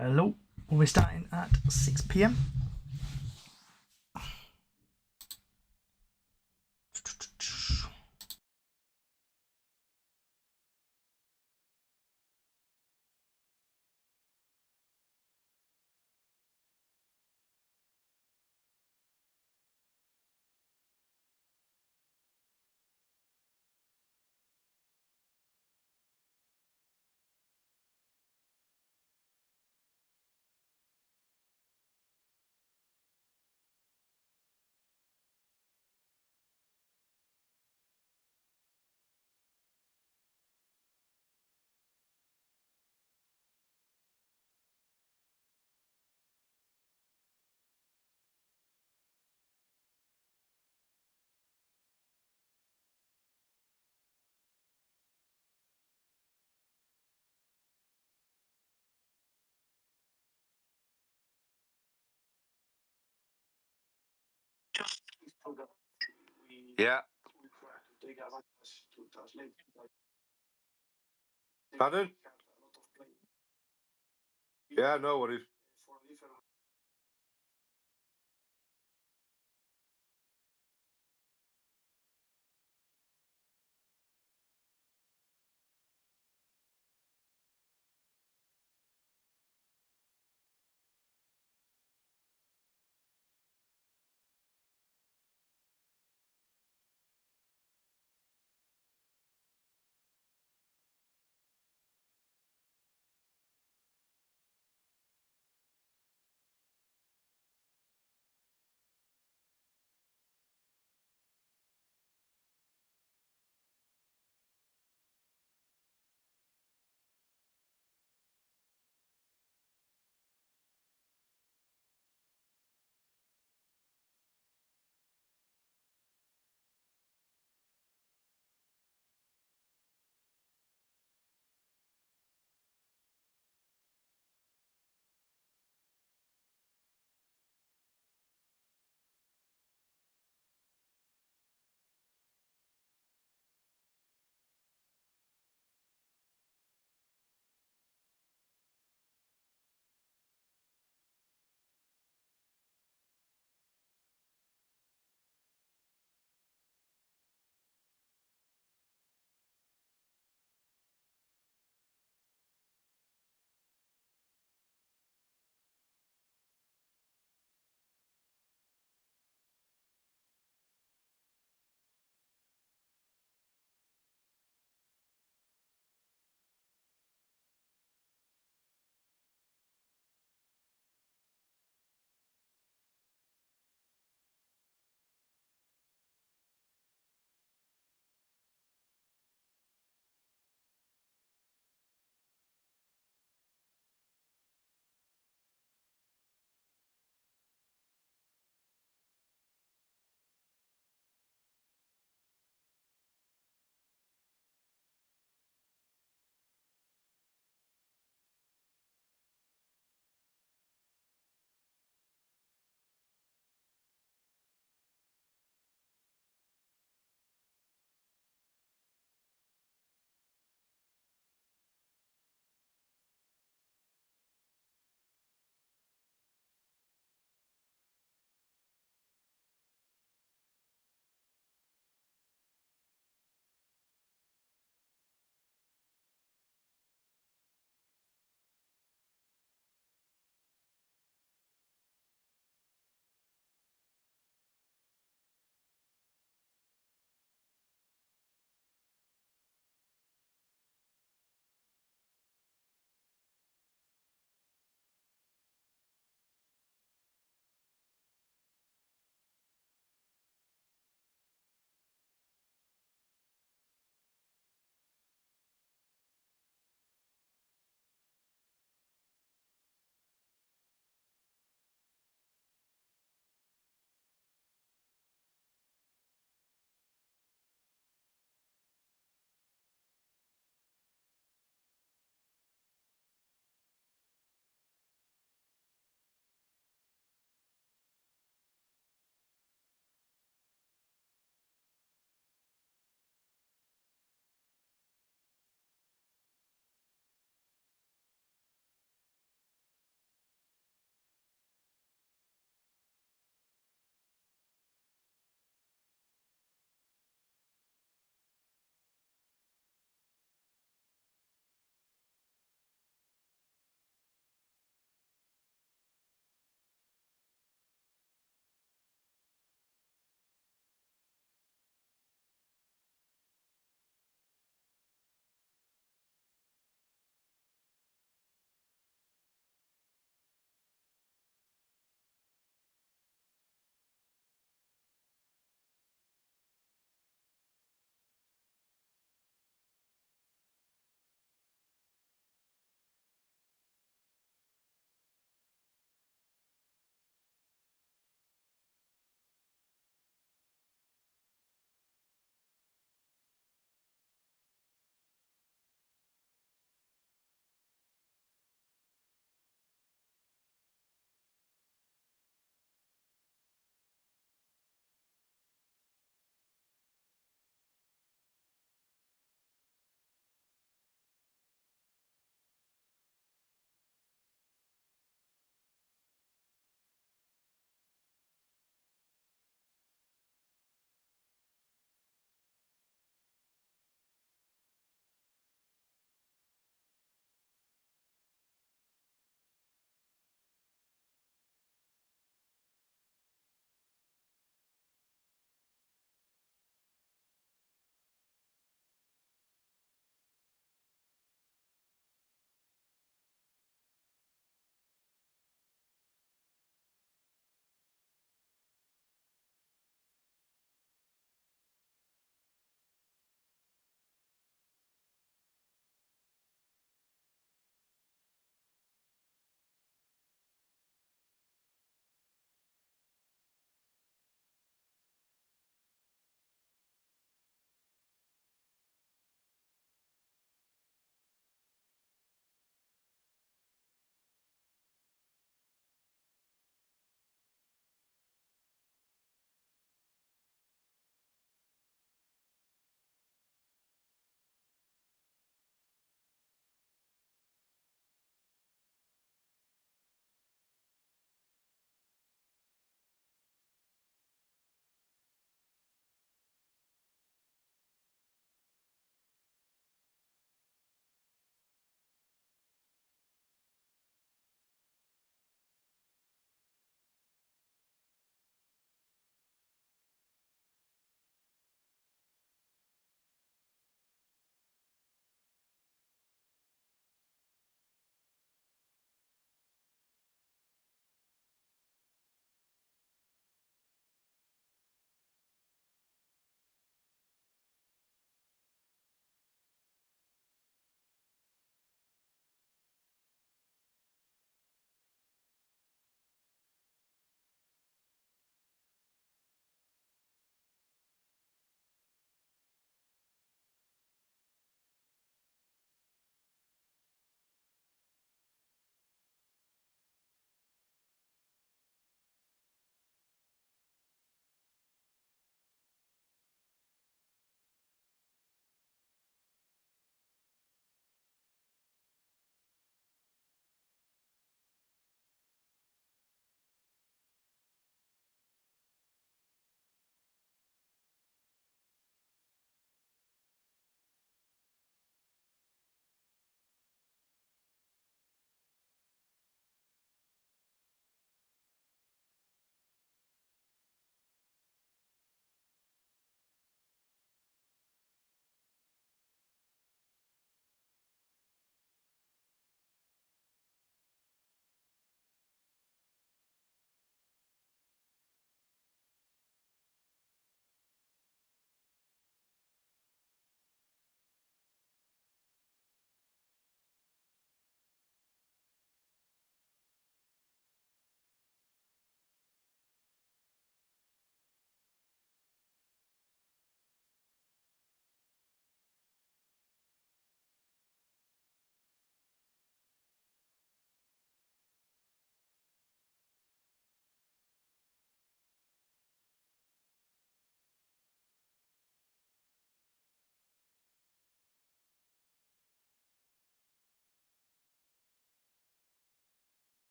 Hello. We're starting at 6 p.m. Yeah. Pardon? Yeah, no worries.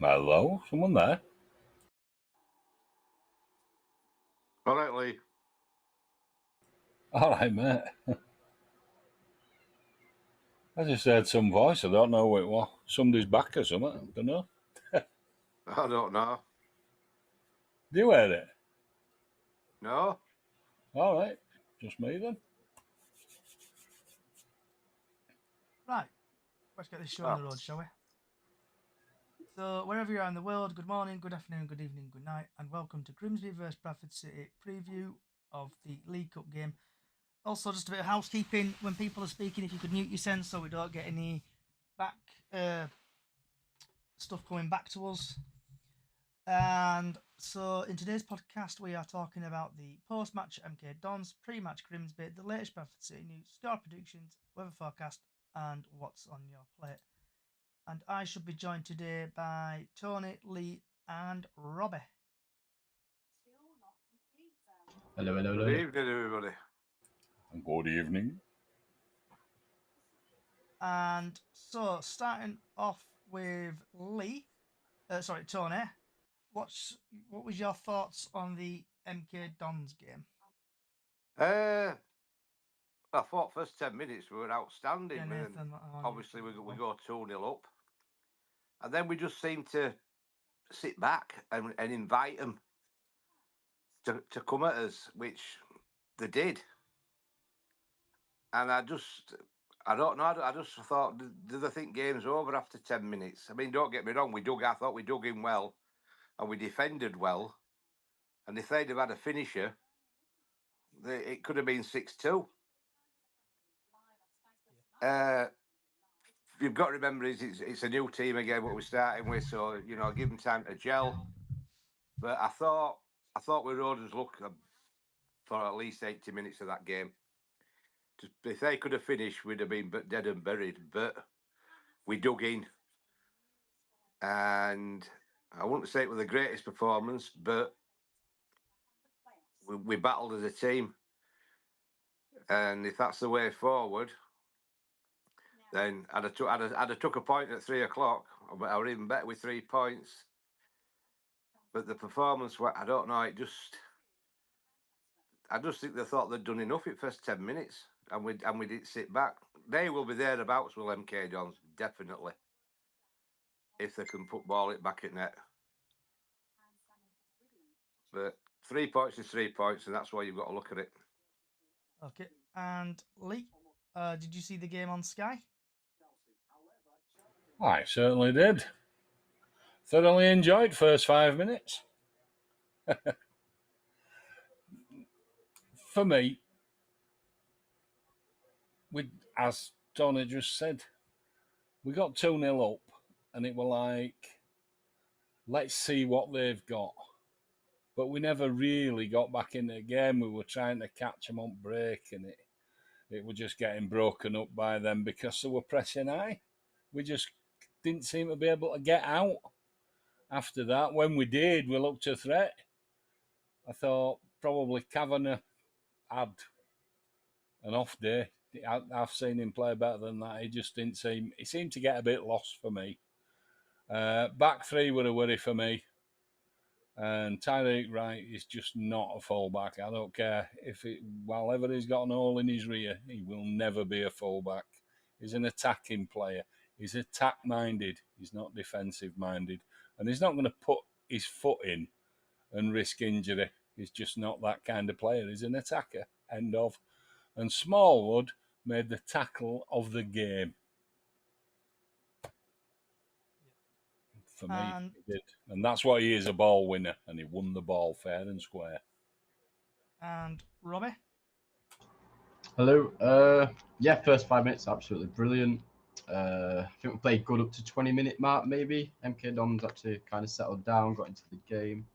Hello, someone there? All right, Lee. All right, mate. I just heard some voice. I don't know what it was. Somebody's back or something. I don't know. I don't know. Do you hear it? No? All right. Just me then. Right, let's get this show on the road, shall we? So, wherever you are in the world, good morning, good afternoon, good evening, good night, and welcome to Grimsby vs Bradford City preview of the League Cup game. Also, just a bit of housekeeping when people are speaking, if you could mute your sense so we don't get any back stuff coming back to us. And so, in today's podcast, we are talking about the post-match MK Dons, pre-match Grimsby, the latest Bradford City news, score predictions, weather forecast, and what's on your plate. And I should be joined today by Tony, Lee, and Robbie. Hello, hello, hello. Good evening, everybody. Good evening. And so, starting off with Lee, Tony, what was your thoughts on the MK Dons game? I thought first 10 minutes were outstanding. Yeah, Nathan, obviously, we go 2-0 up. And then we just seemed to sit back and invite them to come at us, which they did. And I don't know. I just thought, do they think game's over after 10 minutes? I mean, don't get me wrong. I thought we dug in well and we defended well. And if they'd have had a finisher, it could have been 6-2. You've got to remember, it's a new team again, what we're starting with. So, give them time to gel. But I thought we rode us luck for at least 80 minutes of that game. If they could have finished, we'd have been dead and buried. But we dug in. And I wouldn't say it was the greatest performance, but we battled as a team. And if that's the way forward, then I'd have took a point at 3 o'clock. I would even better with 3 points. But the performance, I don't know. I just think they thought they'd done enough in first 10 minutes, and we didn't sit back. They will be thereabouts with MK Dons, definitely, if they can ball it back at net. But 3 points is 3 points, and that's why you've got to look at it. Okay, and Lee, did you see the game on Sky? I certainly did. Thoroughly enjoyed first 5 minutes. For me, as Tony just said, we got 2-0 up, and it were like, let's see what they've got. But we never really got back in the game. We were trying to catch them on break, and it was just getting broken up by them because they were pressing high. We just didn't seem to be able to get out. After that, when we did, we looked a threat. I thought probably Kavanagh had an off day. I've seen him play better than that. He just didn't seem... He seemed to get a bit lost for me. Back three were a worry for me. And Tyreek Wright is just not a fullback. I don't care while ever he's got an hole in his rear, he will never be a fullback. He's an attacking player. He's attack-minded. He's not defensive-minded. And he's not going to put his foot in and risk injury. He's just not that kind of player. He's an attacker. End of. And Smallwood made the tackle of the game. For me, he did. And that's what he is, a ball winner. And he won the ball fair and square. And Robbie? Hello. Yeah, first 5 minutes, absolutely brilliant. I think we played good up to 20-minute mark, maybe. MK Dons actually kind of settled down, got into the game.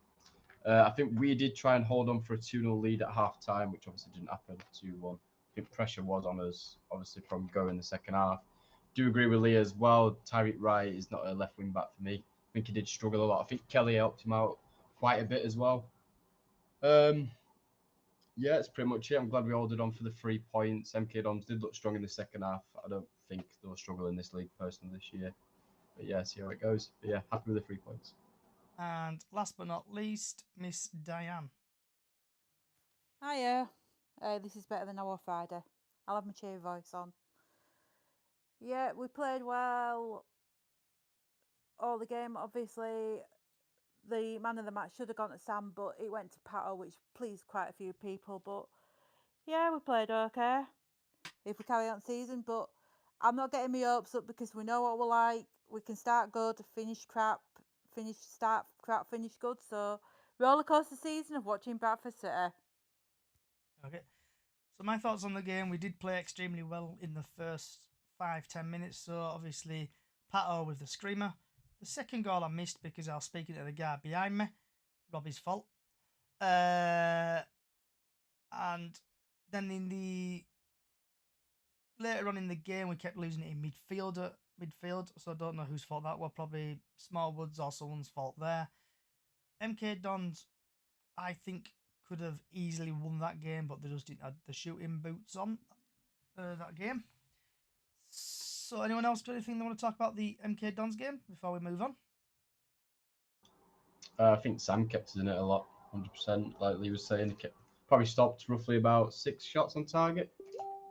I think we did try and hold on for a 2-0 lead at half-time, which obviously didn't happen, 2-1. think pressure was on us, obviously, from going the second half. Do agree with Lee as well. Tyreek Wright is not a left wing back for me. I think he did struggle a lot. I think Kelly helped him out quite a bit as well. Yeah, it's pretty much it. I'm glad we all did on for the 3 points. MK Dons did look strong in the second half. I don't think they'll struggle in this league personally this year. But yeah, see how it goes. But yeah, happy with the 3 points. And last but not least, Miss Diane. Hiya. This is better than our Friday. I'll have my cheery voice on. Yeah, we played well all the game. Obviously, the man of the match should have gone to Sam, but it went to Pato, which pleased quite a few people. But yeah, we played okay if we carry on season. But I'm not getting my hopes up because we know what we're like. We can start good, finish crap, start crap, finish good. So roller coaster season of watching Bradford City. Okay. So my thoughts on the game, we did play extremely well in the first 5-10 minutes. So obviously, Pato with the screamer. The second goal I missed because I was speaking to the guy behind me. Robbie's fault. And then later on in the game, we kept losing it in midfield. So I don't know whose fault that was. Probably Smallwood's or someone's fault there. MK Dons, I think, could have easily won that game, but they just didn't have the shooting boots on that game. So anyone else got anything they want to talk about the MK Dons game before we move on? I think Sam kept us in it a lot, 100%. Like Lee was saying, he probably stopped roughly about 6 shots on target.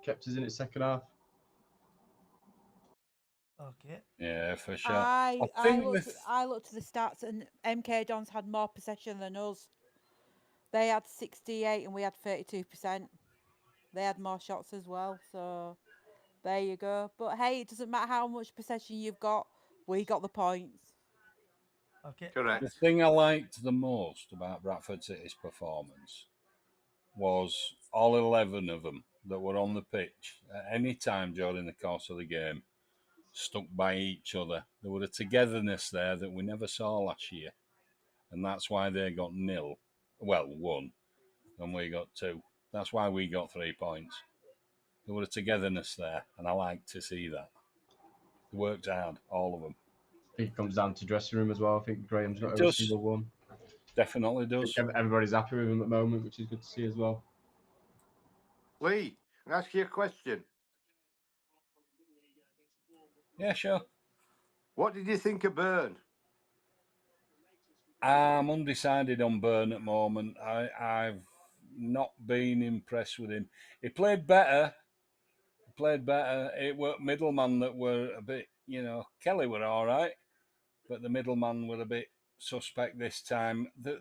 Kept us in it second half. Okay. Yeah, for sure. I looked at the stats and MK Dons had more possession than us. They had 68 and we had 32%. They had more shots as well, so there you go. But hey, it doesn't matter how much possession you've got, we got the points. Okay. Correct. The thing I liked the most about Bradford City's performance was all 11 of them that were on the pitch at any time during the course of the game stuck by each other. There was a togetherness there that we never saw last year. And that's why they got 1, and we got 2. That's why we got 3 points. There was a togetherness there, and I like to see that. They worked hard, all of them. I think it comes down to dressing room as well. I think Graham's got It every does. single one. Definitely does. Everybody's happy with him at the moment, which is good to see as well. Lee, can I ask you a question? Yeah, sure. What did you think of Byrne? I'm undecided on Byrne at the moment. I've not been impressed with him. He played better. It were middleman that were a bit, Kelly were all right, but the middleman were a bit suspect this time. They're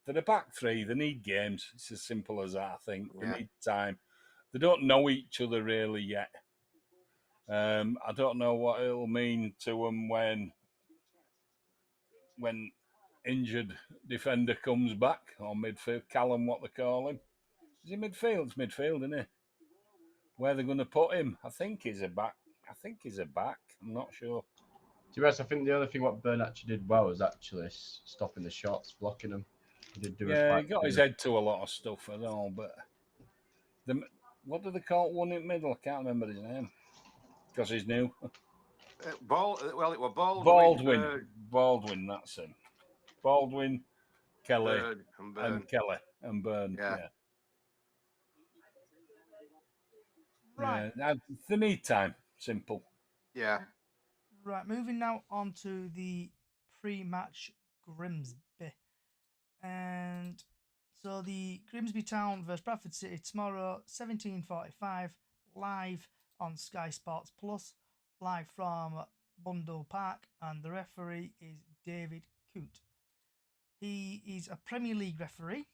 a back three. They need games. It's as simple as that, I think. Yeah. They need time. They don't know each other really yet. I don't know what it'll mean to them when injured defender comes back, or midfield. Callum, what they call him. Is he midfield? It's midfield, isn't he? Where they're going to put him? I think he's a back. I'm not sure. To be honest, I think the other thing what Byrne actually did well was actually stopping the shots, blocking them. He did do he got his head to a lot of stuff and all, but what do they call it? One in the middle? I can't remember his name because he's new. It was Baldwin. Baldwin, that's him. Baldwin, Kelly, Byrne. and Byrne. Yeah. Right. Yeah, they need time. Simple. Yeah. Right. Moving now on to the pre-match Grimsby. And so the Grimsby Town versus Bradford City tomorrow, 17:45, live on Sky Sports Plus, live from Bundle Park, and the referee is David Coote. He is a Premier League referee.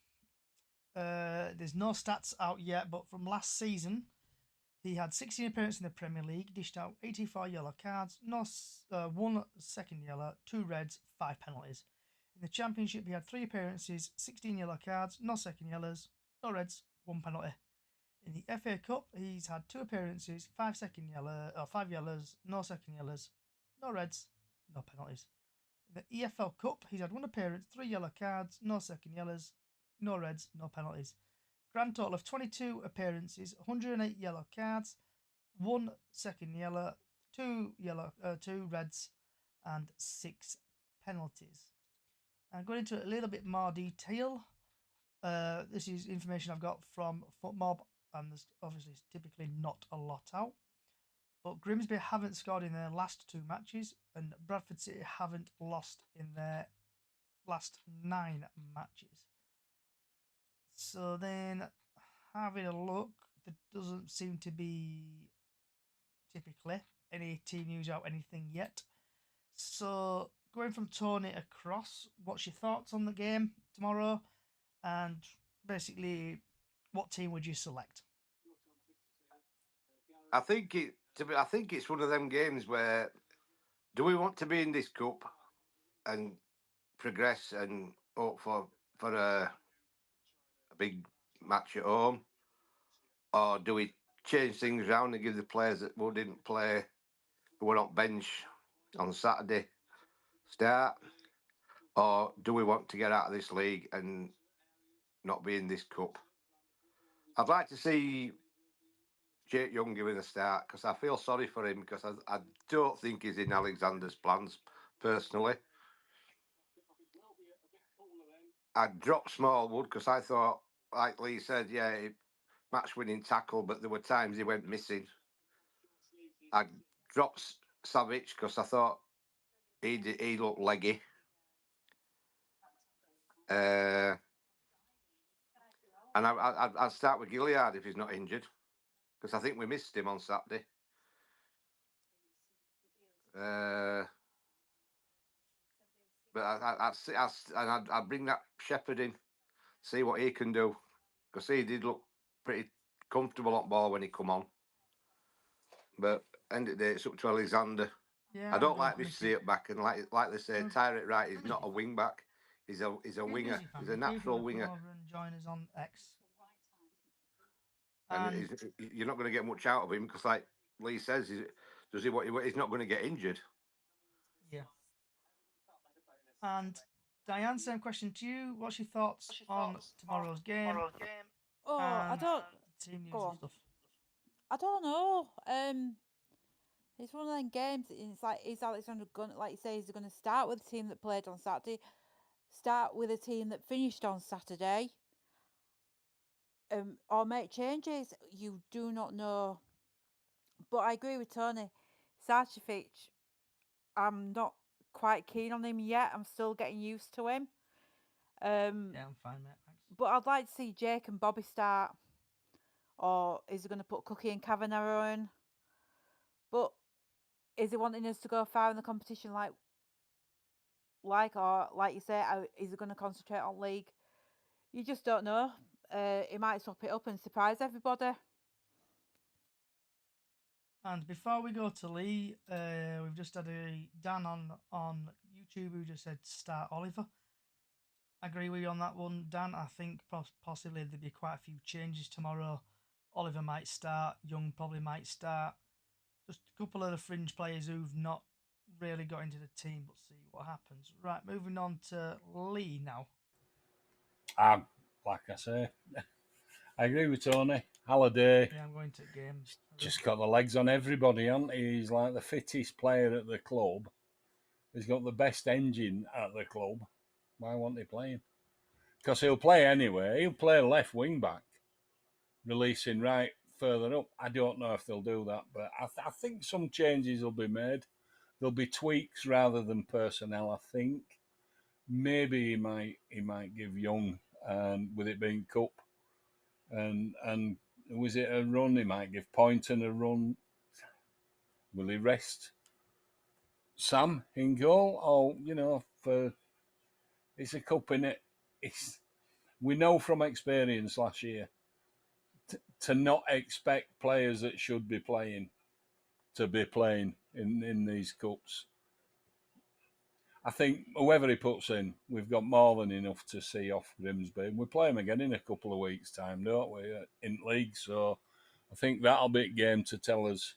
There's no stats out yet, but from last season, he had 16 appearances in the Premier League, dished out 84 yellow cards, 1 second yellow, 2 reds, 5 penalties. In the Championship, he had 3 appearances, 16 yellow cards, no second yellows, no reds, 1 penalty. In the FA Cup, he's had 2 appearances, 5 yellows, no second yellows, no reds, no penalties. In the EFL Cup, he's had 1 appearance, 3 yellow cards, no second yellows, no reds, no penalties. grand total of 22 appearances, 108 yellow cards, 1 second yellow, 2 reds, and 6 penalties. And going into a little bit more detail, this is information I've got from FootMob, and there's obviously typically not a lot out. But Grimsby haven't scored in their last 2 matches, and Bradford City haven't lost in their last 9 matches. So then, having a look, there doesn't seem to be typically any team news out anything yet. So going from Tony across, what's your thoughts on the game tomorrow? And basically, what team would you select? I think it's one of them games where, do we want to be in this cup and progress and hope for a big match at home, or do we change things around and give the players that who didn't play, who were on bench on Saturday, start, or do we want to get out of this league and not be in this cup? I'd like to see Jake Young given a start, because I feel sorry for him, because I don't think he's in Alexander's plans personally. I dropped Smallwood because I thought, like Lee said, match-winning tackle, but there were times he went missing. I dropped Savage because I thought he looked leggy. And I'd start with Gilliard if he's not injured, because I think we missed him on Saturday. But I'd bring that Shepherd in, see what he can do, because he did look pretty comfortable on ball when he come on. But end of the day, it's up to Alexander. Yeah, I don't like this see back, and like they say, Tyrant Wright is not a wing back. He's a winger. He's a natural winger. Over and join us on X. And you're not going to get much out of him, because, like Lee says, he's not going to get injured. Yeah. And Diane, same question to you. What's your thoughts on tomorrow's game? Oh, I don't. Team news Go on. and stuff. I don't know. It's one of them games. It's like, is Alexander going, like you say, is he going to start with a team that played on Saturday, start with a team that finished on Saturday, or make changes? You do not know. But I agree with Tony. Sarcevic, I'm not quite keen on him yet. I'm still getting used to him. Yeah, I'm fine, mate. Thanks. But I'd like to see Jake and Bobby start. Or is he going to put Cookie and Kavanagh in? But is he wanting us to go far in the competition, or like you say, is he going to concentrate on league? You just don't know. He might swap it up and surprise everybody. And before we go to Lee, we've just had a Dan on YouTube who just said start Oliver. I agree with you on that one, Dan. I think possibly there'll be quite a few changes tomorrow. Oliver might start, Young probably might start. Just a couple of the fringe players who've not really got into the team, but see what happens. Right, moving on to Lee now. Like I say, I agree with Tony. Halliday. Yeah, I'm going to game. Just got the legs on everybody, hasn't he? He's like the fittest player at the club. He's got the best engine at the club. Why won't he play him? Because he'll play anyway. He'll play left wing back, releasing right further up. I don't know if they'll do that, but I think some changes will be made. There'll be tweaks rather than personnel, I think. Maybe he might give Young, with it being cup, and was it a run? He might give Poynton a run. Will he rest Sam in goal? Or for it's a cup in it. We know from experience last year to not expect players that should be playing to be playing in these cups. I think whoever he puts in, we've got more than enough to see off Grimsby. We play them again in a couple of weeks' time, don't we, in league? So I think that'll be a game to tell us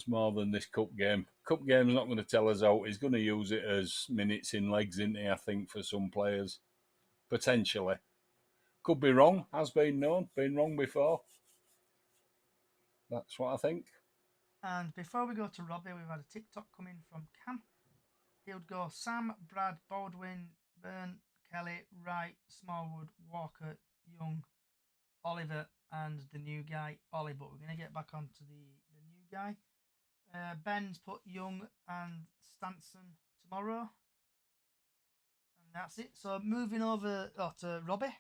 more than this cup game. Cup game's not going to tell us out. He's going to use it as minutes in legs, isn't he? I think for some players, potentially. Could be wrong, has been known, been wrong before. That's what I think. And before we go to Robbie, we've had a TikTok coming from Cam. He would go Sam, Brad, Baldwin, Byrne, Kelly, Wright, Smallwood, Walker, Young, Oliver, and the new guy, Ollie. But we're going to get back onto the new guy. Ben's put Young and Stanson tomorrow. And that's it. So moving over to Robbie.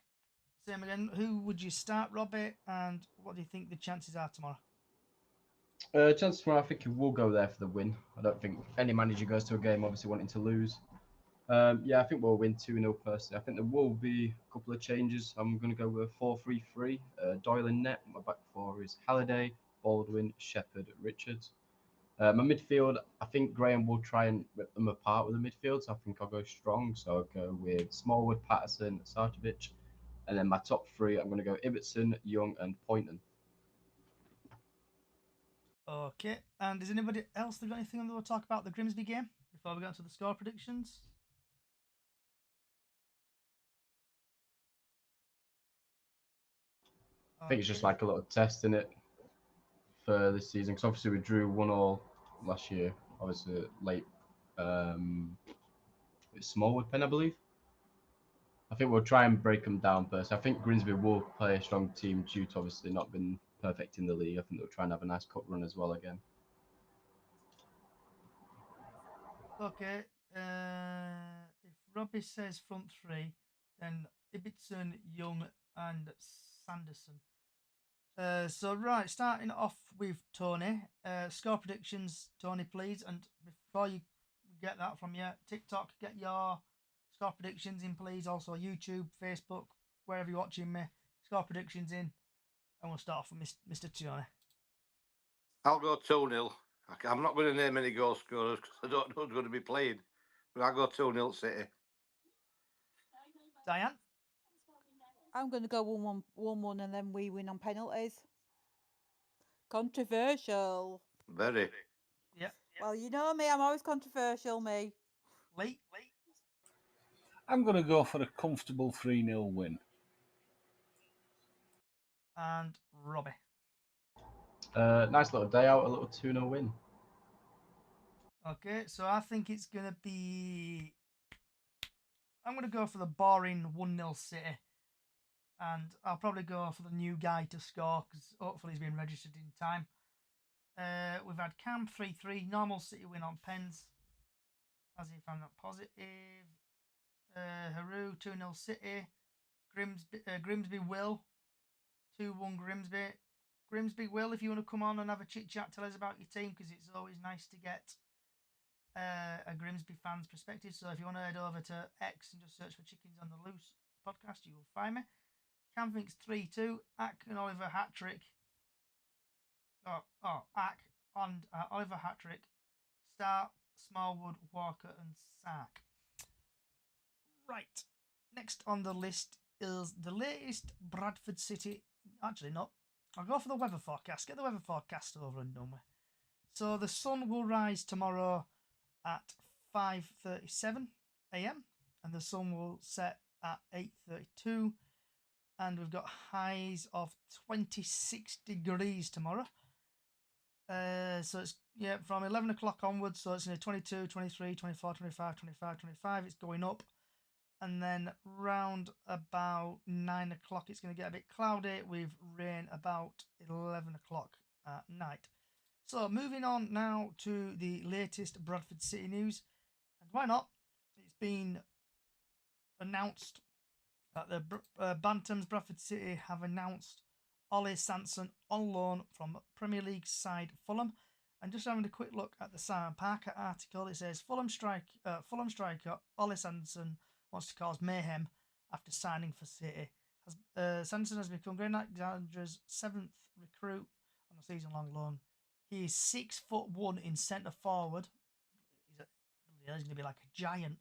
Same again. Who would you start, Robbie? And what do you think the chances are tomorrow? Chances tomorrow, I think he will go there for the win. I don't think any manager goes to a game obviously wanting to lose. Yeah, I think we'll win 2-0 personally. I think there will be a couple of changes. I'm going to go with a 4-3-3. Doyle in net. My back four is Halliday, Baldwin, Shepherd, Richards. My midfield, I think Graham will try and rip them apart with the midfield. So I think I'll go strong. So I'll go with Smallwood, Patterson, Sartovic. And then my top three, I'm going to go Ibbotson, Young, and Poynton. Okay. And is anybody else that got anything they want to talk about the Grimsby game before we go into the score predictions? I think it's just like a little test in it for this season because obviously we drew 1-1 last year. Obviously late, it's Smallwood pen, I believe. I think we'll try and break them down first. I think Grimsby will play a strong team due to obviously not been perfect in the league. I think they'll try and have a nice cup run as well again. Okay. If Robbie says front three, then Ibbotson, Young, and Sanderson. So right, starting off with Tony. Score predictions, Tony, please. And before you get that from your TikTok, get your score predictions in, please. Also YouTube, Facebook, wherever you're watching me. Score predictions in, and we'll start off with Mr. Tony. I'll go 2-0. I'm not going to name any goal scorers because I don't know who's going to be playing. But I'll go 2-0 City. Diane? I'm going to go 1-1 and then we win on penalties. Controversial. Very. Yeah. Well, you know me, I'm always controversial, me. Lee? I'm going to go for a comfortable 3-0 win. And Robbie? Nice little day out, a little 2-0 win. Okay, so I think it's going to be... I'm going to go for the boring 1-0 City. And I'll probably go for the new guy to score because hopefully he's been registered in time. We've had Cam 3-3, normal City win on pens. As if I'm not positive. Haru 2-0 City. Grimsby Will 2-1 Grimsby. Grimsby Will, if you want to come on and have a chit chat, tell us about your team because it's always nice to get a Grimsby fan's perspective. So if you want to head over to X and just search for Chickens on the Loose podcast, you will find me. Cam thinks 3-2. Ack and Oliver hat trick. Ack and Oliver hat trick. Star, Smallwood, Walker, and Sark. Right. Next on the list is the latest Bradford City. Actually, not. I'll go for the weather forecast. Get the weather forecast over and done with. So the sun will rise tomorrow at 5:37 a.m. and the sun will set at 8:32. And we've got highs of 26 degrees tomorrow. So it's from 11 o'clock onwards. So it's 22, 23, 24, 25, 25, 25. It's going up. And then round about 9 o'clock, it's going to get a bit cloudy with rain about 11 o'clock at night. So moving on now to the latest Bradford City news. And why not? It's been announced that the Bantams Bradford City have announced Ollie Sanson on loan from Premier League side Fulham. And just having a quick look at the Simon Parker article, it says Fulham striker Ollie Sanson wants to cause mayhem after signing for City. Sanson has become Graham Alexander's 7th recruit on a season-long loan. He is 6'1" in centre forward. He's going to be like a giant.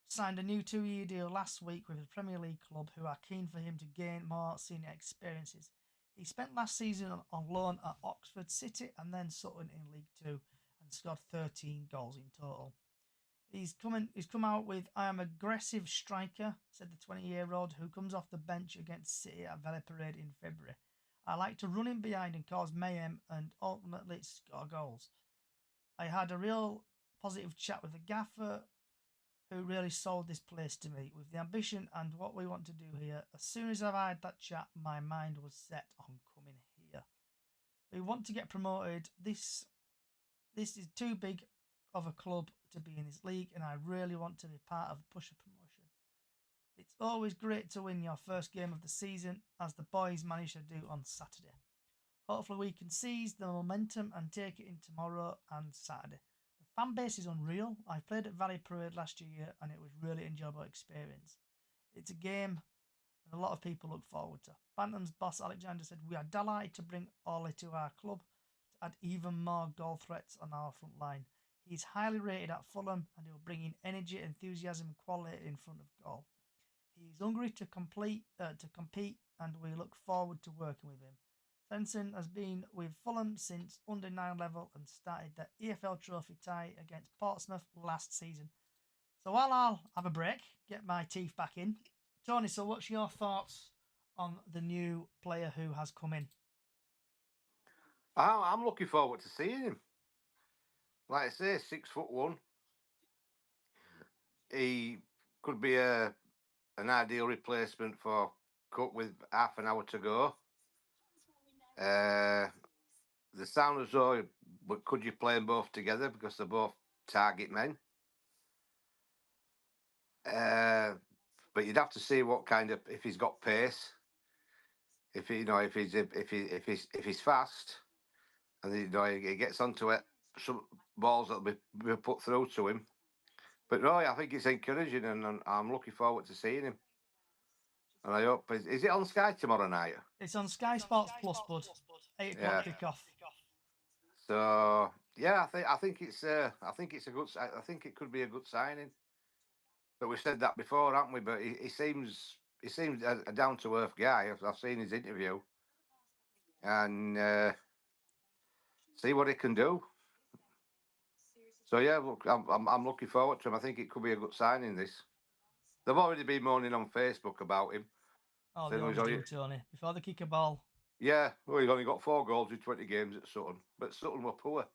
Signed a new 2-year deal last week with the Premier League club who are keen for him to gain more senior experiences. He spent last season on loan at Oxford City and then Sutton in League Two and scored 13 goals in total. He's come out with "I am aggressive striker," said the 20-year-old who comes off the bench against City at Valley Parade in February. "I like to run in behind and cause mayhem and ultimately score goals. I had a real positive chat with the gaffer who really sold this place to me with the ambition and what we want to do here. As soon as I've had that chat, my mind was set on coming here. We want to get promoted. This is too big of a club to be in this league, and I really want to be part of push of promotion. It's always great to win your first game of the season, as the boys managed to do on Saturday. Hopefully we can seize the momentum and take it in tomorrow and Saturday. The fan base is unreal. I played at Valley Parade last year and it was really enjoyable experience. It's a game and a lot of people look forward to. Bantam's boss Alexander said, "We are delighted to bring Ollie to our club to add even more goal threats on our front line. He's highly rated at Fulham and he will bring in energy, enthusiasm and quality in front of goal. He is hungry to compete and we look forward to working with him. Svensson has been with Fulham since under 9 level and started the EFL trophy tie against Portsmouth last season." So while I'll have a break, get my teeth back in, Tony, so what's your thoughts on the new player who has come in? I'm looking forward to seeing him. Like I say, 6'1". He could be an ideal replacement for Cook with half an hour to go. The sound as though, but could you play them both together because they're both target men? But you'd have to see what kind of, if he's got pace, if he's fast, and he gets onto it, some balls that'll be put through to him. But no, I think it's encouraging, and I'm looking forward to seeing him. And I hope, is it on Sky tomorrow night? It's on Sky Sports Plus, bud. 8 o'clock kickoff. So yeah, I think it's a good. I think it could be a good signing. But we've said that before, haven't we? But he seems a down to earth guy. I've seen his interview, and see what he can do. So yeah, look, I'm looking forward to him. I think it could be a good signing. This. They've already been moaning on Facebook about him. Oh, they always do, Tony. Before they kick a ball. Yeah, well, he's only got 4 goals in 20 games at Sutton, but Sutton were poor.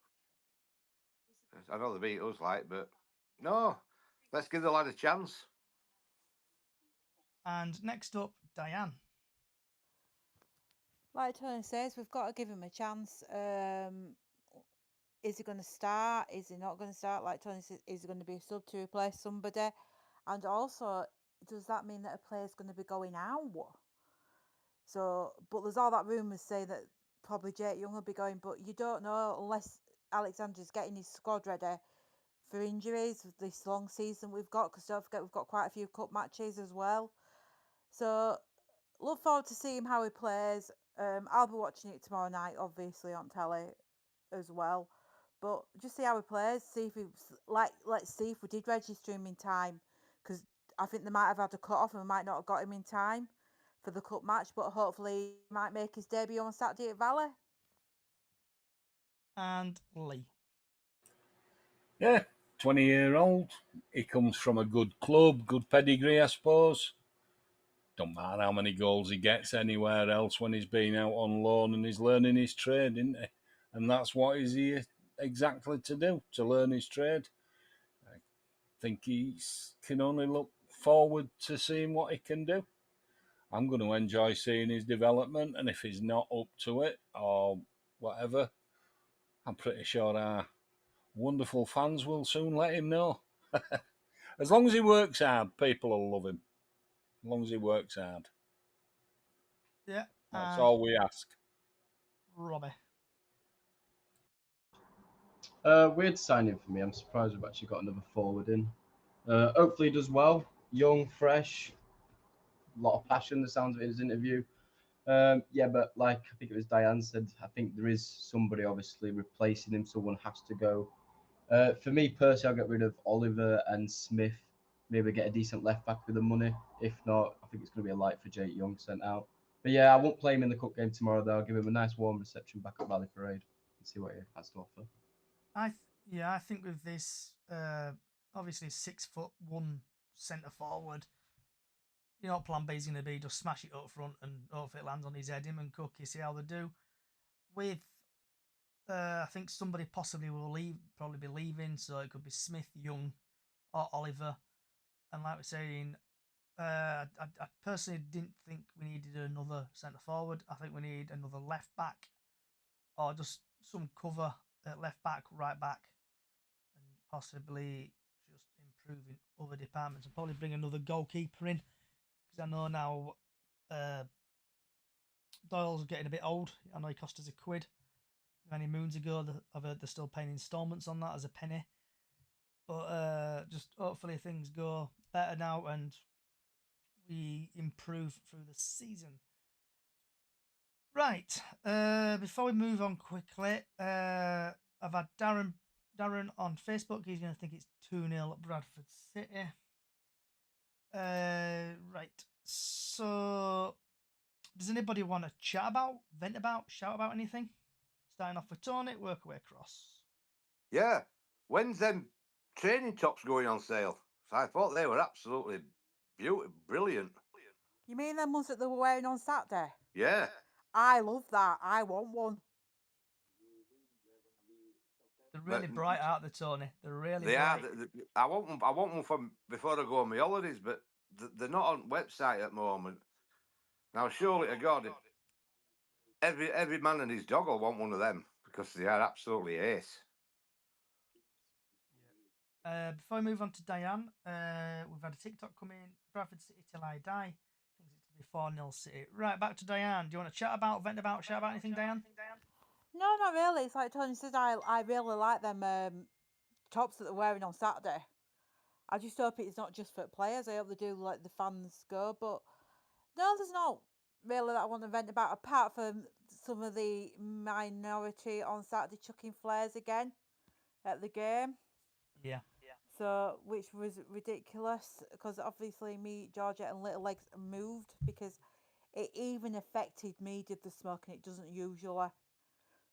I know they beat us, but no, let's give the lad a chance. And next up, Diane. Like Tony says, we've got to give him a chance. Is he going to start? Is he not going to start? Like Tony says, is he going to be a sub to replace somebody? And also, does that mean that a player's going to be going out? So, but there's all that rumours say that probably Jake Young will be going, but you don't know unless Alexander's getting his squad ready for injuries this long season we've got, because don't forget we've got quite a few cup matches as well. So look forward to seeing how he plays. I'll be watching it tomorrow night, obviously on telly as well. But just see how he plays. See if let's see if we did register him in time, because I think they might have had a cut off and we might not have got him in time for the cup match. But hopefully, he might make his debut on Saturday at Valley. And Lee. Yeah, 20-year-old. He comes from a good club, good pedigree, I suppose. Don't matter how many goals he gets anywhere else when he's been out on loan and he's learning his trade, isn't he? And that's what he's here exactly to do, to learn his trade. I think he can only look forward to seeing what he can do. I'm going to enjoy seeing his development, and if he's not up to it or whatever, I'm pretty sure our wonderful fans will soon let him know. As long as he works hard, people will love him. As long as he works hard. Yeah. That's all we ask. Robbie. Weird signing for me. I'm surprised we've actually got another forward in. Hopefully he does well. Young, fresh, a lot of passion, the sounds of it in his interview. Yeah, but like I think it was Diane said, I think there is somebody obviously replacing him. Someone has to go. For me personally, I'll get rid of Oliver and Smith. Maybe get a decent left back with the money. If not, I think it's going to be a light for Jake Young sent out. But yeah, I won't play him in the cup game tomorrow though. I'll give him a nice warm reception back at Valley Parade and see what he has to offer. I think with this obviously 6'1" centre forward. You know what plan B is going to be? Just smash it up front and hope it lands on his head. Him and Cookie, see how they do. With, I think somebody possibly will probably be leaving, so it could be Smith, Young, or Oliver. And like we're saying, I personally didn't think we needed another centre forward. I think we need another left back, or just some cover at left back, right back, and possibly just improving other departments, and probably bring another goalkeeper in, because I know now Doyle's getting a bit old. I know he cost us £1 many moons ago. I've heard they're still paying instalments on that as a penny. But just hopefully things go better now and we improve through the season. Right. Before we move on quickly, I've had Darren on Facebook. He's going to think it's 2-0 at Bradford City. Right. So, does anybody want to chat about, vent about, shout about anything? Starting off with Tony, work away across. Yeah. When's them training tops going on sale? So I thought they were absolutely beautiful, brilliant. You mean them ones that they were wearing on Saturday? Yeah. I love that. I want one. They're really bright, aren't they, Tony? They're really They bright. are. I want one from before I go on my holidays, but they're not on website at the moment. Now, surely to God, every man and his dog will want one of them because they are absolutely ace. Before we move on to Diane, we've had a TikTok come in. Bradford City till I die. I think it's going to be 4-0 City. Right, back to Diane. Do you want to chat about, vent about, shout about anything, Diane? No, not really. It's like Tony said, I really like them tops that they're wearing on Saturday. I just hope it's not just for players. I hope they do let the fans go. But no, there's not really that I want to vent about, apart from some of the minority on Saturday chucking flares again at the game. Yeah. So, which was ridiculous, because obviously me, Georgia, and Little Legs moved, because it even affected me, did the smoke, and it doesn't usually.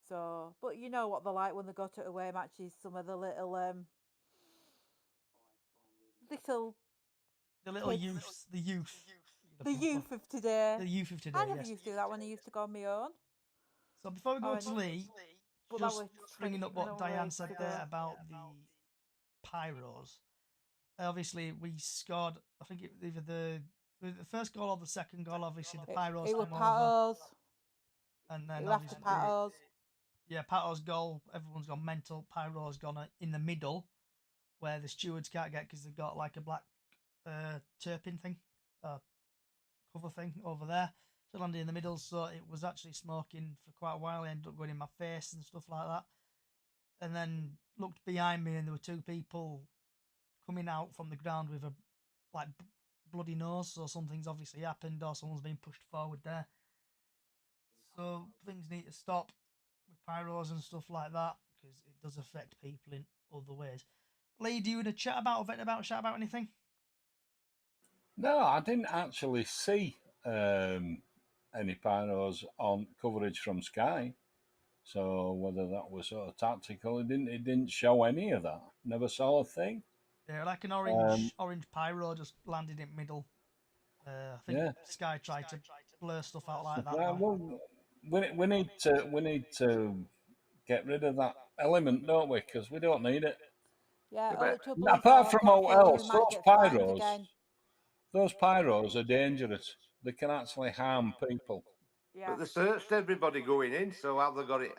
So, but you know what they're like when they go to away matches. Some of the little The little kids. youths. The youth. The youth of today. The youth of today, I never yes. used to do that when I used to go on my own. So before we go to Lee, But that just was bringing up what 20 Diane years said ago. there about the Pyros. Obviously, we scored, I think either the first goal or the second goal, obviously the Pyros It was came over. Patos. And then It left obviously, to Patos. yeah, Pato's goal, everyone's gone mental. Pyro's gone in the middle, where the stewards can't get because they've got like a black turpin thing, cover thing over there. So it landed in the middle, so it was actually smoking for quite a while. It ended up going in my face and stuff like that. And then looked behind me, and there were two people coming out from the ground with a bloody nose. So something's obviously happened, or someone's been pushed forward there. So things need to stop with pyros and stuff like that, because it does affect people in other ways. Lee, do you want to chat about, vent about, shout about anything? No, I didn't actually see any pyros on coverage from Sky. So whether that was sort of tactical, it didn't show any of that. Never saw a thing. Yeah, like an orange pyro just landed in middle. I think Sky tried to blur stuff out like that. Well, we need to get rid of that element, don't we? Because we don't need it. Yeah, apart from all else, those pyros are dangerous. They can actually harm people. Yeah. But they searched everybody going in, so how they got it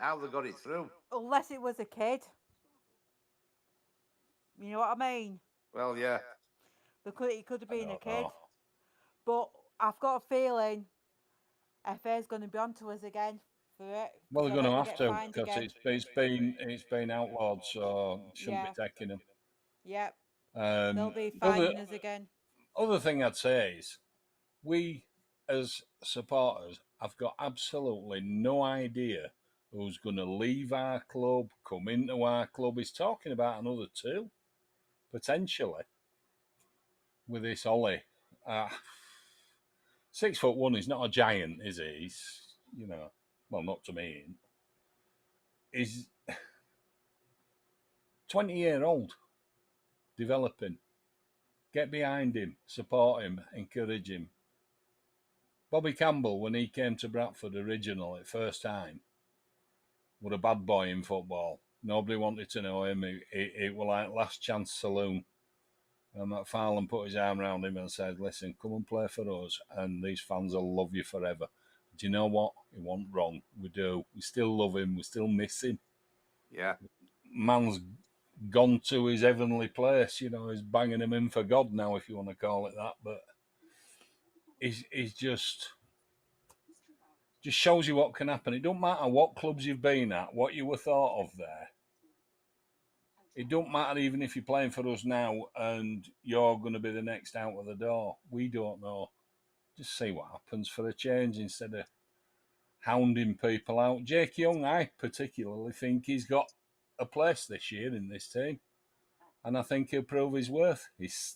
through? Unless it was a kid. You know what I mean? Well, yeah. It could have been a kid. But I've got a feeling FA's going to be onto us again for it. Well, they're going to have to, because it's been outlawed, so shouldn't be taking them. Yep. They'll be fining us again. Other thing I'd say is, we as supporters have got absolutely no idea who's going to leave our club, come into our club. He's talking about another two, potentially, with this Ollie. 6'1", he's not a giant, is he? He's, well, not to me. He's 20-year-old. developing. Get behind him, support him, encourage him. Bobby Campbell, when he came to Bradford originally, first time, was a bad boy in football. Nobody wanted to know him. It was like last chance saloon. And McFarlane put his arm around him and said, listen, come and play for us and these fans will love you forever. Do you know what? He wasn't wrong. We do. We still love him. We still miss him. Yeah. Man's gone to his heavenly place. You know, he's banging him in for God now, if you want to call it that. But he's just shows you what can happen. It don't matter what clubs you've been at, what you were thought of there. It don't matter even if you're playing for us now and you're going to be the next out of the door. We don't know. Just see what happens for a change instead of hounding people out. Jake Young, I particularly think he's got a place this year in this team. And I think he'll prove his worth.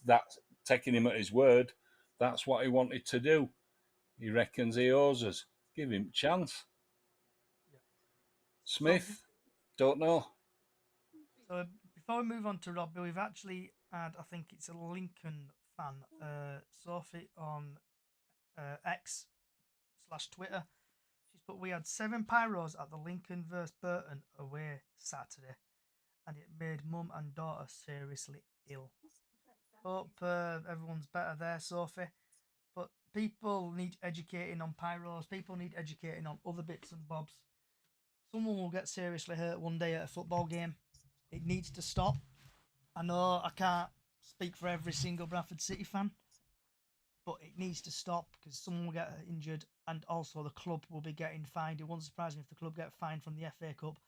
That's taking him at his word. That's what he wanted to do. He reckons he owes us. Give him a chance. Yeah. Smith, don't know. So before we move on to Robbie, we've actually had, I think it's a Lincoln fan, Sophie on X/Twitter. She's put, we had 7 pyros at the Lincoln vs Burton away Saturday, and it made mum and daughter seriously ill. Hope everyone's better there, Sophie. But people need educating on pyros. People need educating on other bits and bobs. Someone will get seriously hurt one day at a football game. It needs to stop. I know I can't speak for every single Bradford City fan, but it needs to stop because someone will get injured and also the club will be getting fined. It won't surprise me if the club get fined from the FA Cup,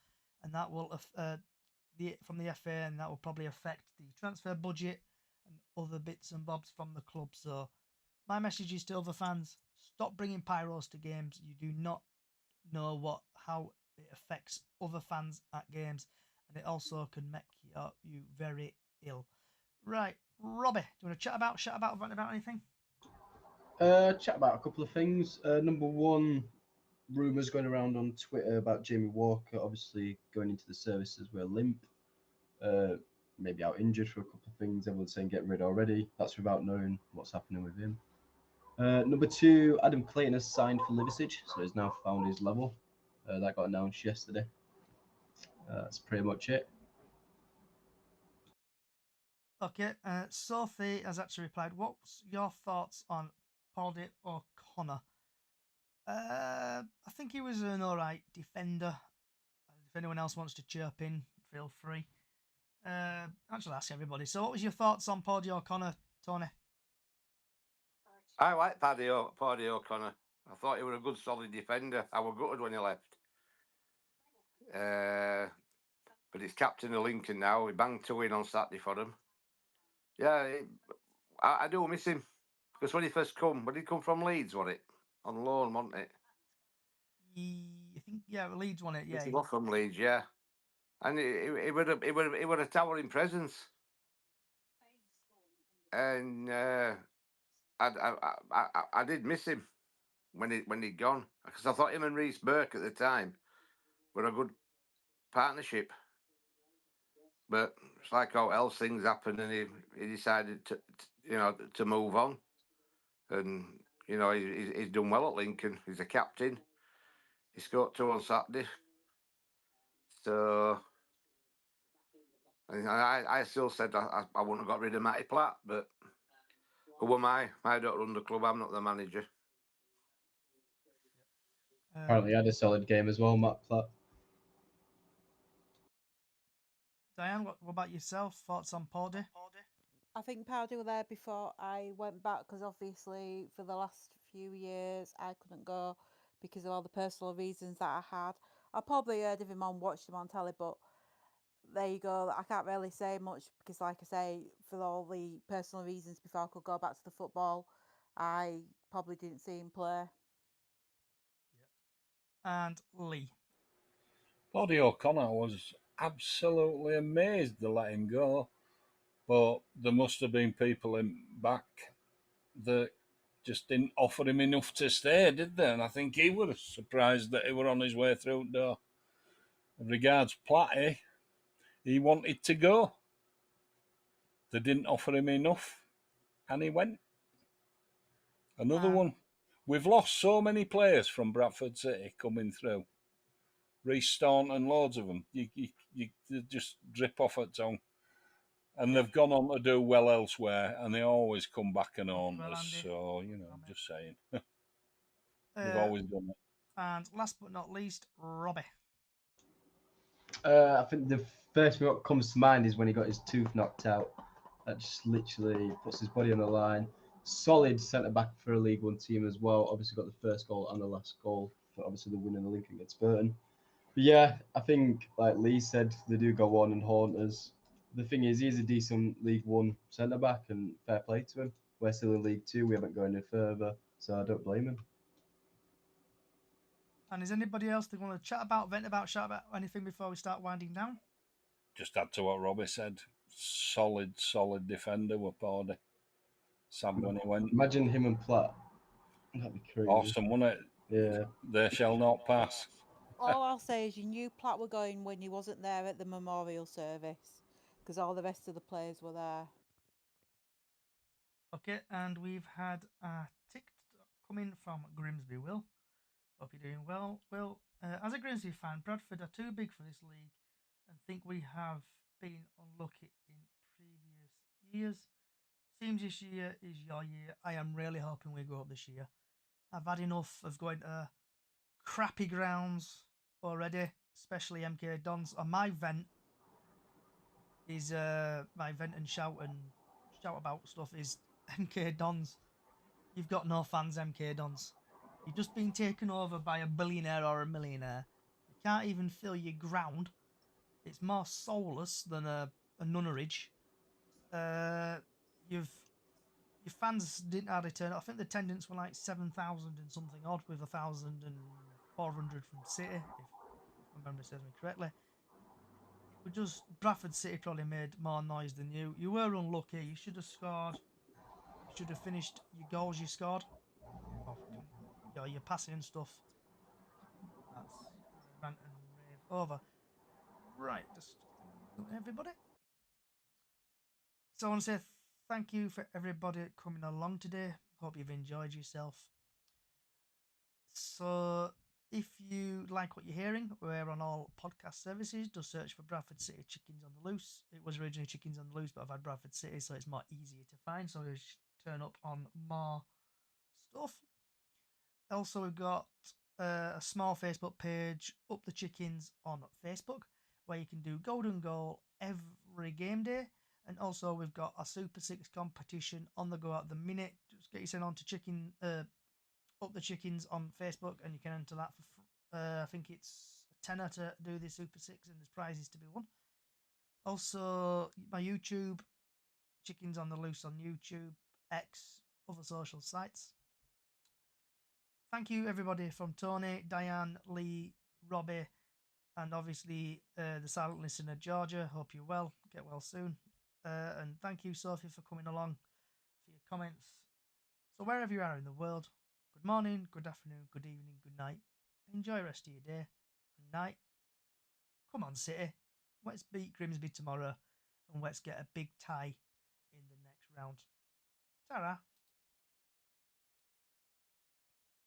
and that will from the FA, and that will probably affect the transfer budget and other bits and bobs from the club. So my message is to other fans: stop bringing pyros to games. You do not know how it affects other fans at games, and it also can make you very ill. Right, Robbie, do you want to chat about anything? Chat about a couple of things. Number one, rumours going around on Twitter about Jamie Walker obviously going into the services with a limp, maybe out injured for a couple of things. Everyone's saying get rid already. That's without knowing what's happening with him. Number two, Adam Clayton has signed for Liversidge, so he's now found his level. That got announced yesterday. That's pretty much it. Okay, Sophie has actually replied, what's your thoughts on Paddy O'Connor? I think he was an alright defender. If anyone else wants to chirp in, feel free. Actually, ask everybody. So what was your thoughts on Paddy O'Connor, Tony? I like Paddy O'Connor. I thought he was a good, solid defender. I was gutted when he left. But he's captain of Lincoln now. He banged 2 in on Saturday for him. Yeah, I do miss him. Because when he when he come from Leeds, was it? On loan, wasn't it? I think, yeah, Leeds won it, yeah. He was from Leeds, yeah. And he was a towering presence. And I did miss him when he'd gone. Because I thought him and Reece Burke at the time were a good partnership. But it's like how else things happen, and he decided to move on. And he's done well at Lincoln. He's a captain. He scored 2 on Saturday. So I still said I wouldn't have got rid of Matty Platt, but who am I? I don't run the club. I'm not the manager. Apparently, had a solid game as well, Matt Platt. Diane, what about yourself? Thoughts on Paddy? I think Paddy were there before I went back because obviously for the last few years I couldn't go because of all the personal reasons that I had. I probably heard of him on, watched him on telly, but there you go. I can't really say much because, like I say, for all the personal reasons before I could go back to the football, I probably didn't see him play. Yeah. And Lee. Paddy O'Connor was absolutely amazed to let him go. But there must have been people in back that just didn't offer him enough to stay, did they? And I think he was surprised that he were on his way through the door. As regards Platty, he wanted to go. They didn't offer him enough, and he went. Another one. We've lost so many players from Bradford City coming through. Reece Staunton, loads of them. You they just drip off at tongue. And they've gone on to do well elsewhere, and they always come back and haunt Well, us. Andy. So, you know, just saying. They've Uh, always done it. and last but not least, Robbie. I think the first thing that comes to mind is when he got his tooth knocked out. That just literally puts his body on the line. Solid centre back for a League One team as well. Obviously got the first goal and the last goal for obviously the win in the Lincoln against Burton. But yeah, I think like Lee said, they do go on and haunt us. The thing is, he's a decent League One centre back, and fair play to him. We're still in League Two. We haven't gone any further, so I don't blame him. And is anybody else that want to chat about, vent about, shout about anything before we start winding down? Just add to what Robbie said. Solid defender were Pardy. Sad when he went. Imagine him and Platt. That'd be crazy. Awesome, wasn't it? Yeah. They shall not pass. All I'll say is you knew Platt were going when he wasn't there at the memorial service because all the rest of the players were there. Okay, and we've had a tick coming from Grimsby Will. Hope you're doing well. Will, as a Grimsby fan, Bradford are too big for this league and think we have been unlucky in previous years. Seems this year is your year. I am really hoping we go up this year. I've had enough of going to crappy grounds already, especially MK Dons. And my vent is my vent and shout about stuff is MK Dons. You've got no fans, MK Dons. You've just been taken over by a billionaire or a millionaire. You can't even fill your ground. It's more soulless than a nunneridge. Your fans didn't hardly turn up. I think the attendance were like 7,000 and something odd, with 1,400 from City, if my memory serves me correctly. It was just Bradford City probably made more noise than you. You were unlucky. You should have scored. You should have finished your goals you scored. Your passing and stuff. That's rant and rave over. Right, just everybody. So I want to say thank you for everybody coming along today. Hope you've enjoyed yourself. So if you like what you're hearing, we're on all podcast services. Just search for Bradford City Chickens on the Loose. It was originally Chickens on the Loose, but I've had Bradford City, so it's more easier to find. So we turn up on more stuff. Also, we've got a small Facebook page, Up the Chickens on Facebook, where you can do golden goal every game day. And also, we've got a Super Six competition on the go at the minute. Just get yourself onto Up the Chickens on Facebook, and you can enter that for I think it's a tenner to do the Super Six, and there's prizes to be won. Also, my YouTube, Chickens on the Loose on YouTube, X, other social sites. Thank you, everybody, from Tony, Diane, Lee, Robbie, and obviously the silent listener, Georgia. Hope you're well. Get well soon. And thank you, Sophie, for coming along for your comments. So wherever you are in the world, good morning, good afternoon, good evening, good night. Enjoy the rest of your day and night. Come on, City. Let's beat Grimsby tomorrow, and let's get a big tie in the next round. Ta-ra.